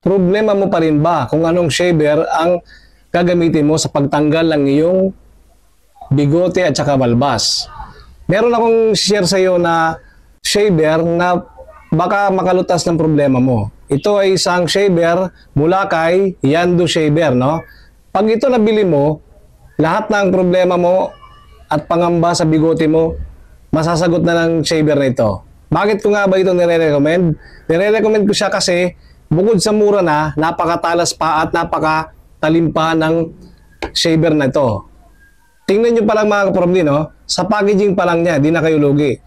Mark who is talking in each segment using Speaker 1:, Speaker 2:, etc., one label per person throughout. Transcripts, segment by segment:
Speaker 1: problema mo pa rin ba kung anong shaver ang gagamitin mo sa pagtanggal ng iyong bigote at saka balbas. Meron akong share sa iyo na shaver na baka makalutas ng problema mo. Ito ay isang shaver mula kay Yando Shaver, no? Pag ito nabili mo, lahat ng problema mo at pangamba sa bigote mo, masasagot na ng shaver na ito. Bakit ko nga ba ito nire-recommend? Nire-recommend ko siya kasi bukod sa mura na, napakatalas pa at napakatalim pa ng shaver na ito. Tingnan nyo pa lang mga kaprobli, no? Sa packaging pa lang niya, di na kayo lugi.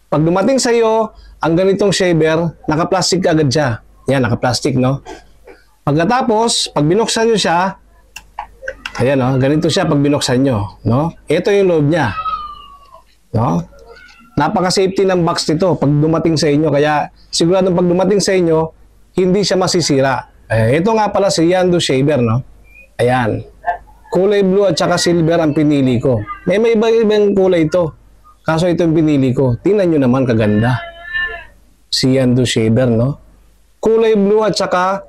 Speaker 1: Pag dumating sa iyo, ang ganitong shaver, naka-plastic agad siya. Yan, naka-plastic, no? Pagkatapos, pag binuksan nyo siya, ayan, no? Ganito siya pag binuksan nyo, no? Ito yung loob niya, no? Napaka-safety ng box nito pag dumating sa inyo. Kaya, siguradong pag dumating sa inyo, hindi siya masisira. Ito nga pala si Yando Shaver, no? Ayan. Kulay blue at saka silver ang pinili ko. May iba-ibang kulay ito. Kaso ito yung pinili ko. Tingnan nyo naman kaganda. Si Yando Shaver, no? Kulay blue at saka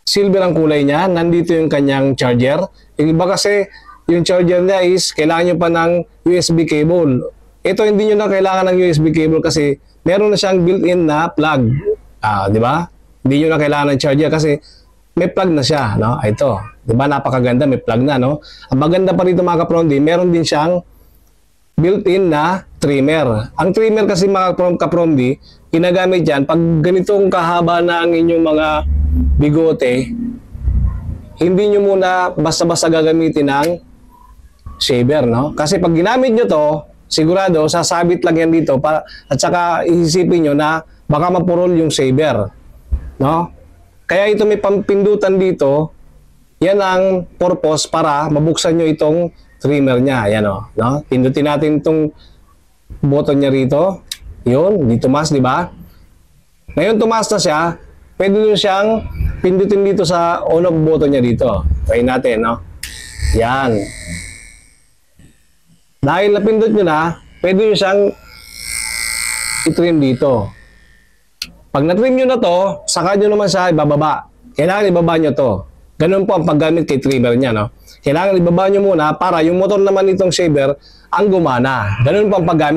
Speaker 1: silver ang kulay niya. Nandito yung kanyang charger. Yung iba kasi, yung charger niya is kailangan nyo pa ng USB cable. Ito hindi nyo na kailangan ng USB cable kasi meron na siyang built-in na plug. Di ba? Hindi nyo na kailangan ng charger kasi may plug na siya, no? Ito, 'di ba? Napakaganda, may plug na, no? Ang maganda pa rito mga kaprondi, meron din siyang built-in na trimmer. Ang trimmer kasi mga kaprondi, ginagamit yan pag ganitong kahaba na ang inyong mga bigote, hindi nyo muna basta-basta gagamitin ng shaver, no? Kasi pag ginamit nyo to, sigurado sasabit lang yan dito at saka isipin nyo na baka mapurol yung shaver, no? Kaya ito may pampindutan dito, yan ang purpose para mabuksan nyo itong trimmer niya. Ayan, o, no? Pindutin natin itong button niya rito. Yun, di tumas, di ba? Ngayon tumas na siya, pwede nyo siyang pindutin dito sa on-off button niya dito. Try natin, no? Yan. Dahil napindot nyo na, pwede nyo siyang i-trim dito. Pag na-trim nyo na to, saka nyo naman siya ibababa. Kailangan ibaba nyo to. Ganun po ang paggamit kay trimmer niya, no? Kailangan ibaba nyo muna para yung motor naman itong shaver ang gumana. Ganun po ang paggamit.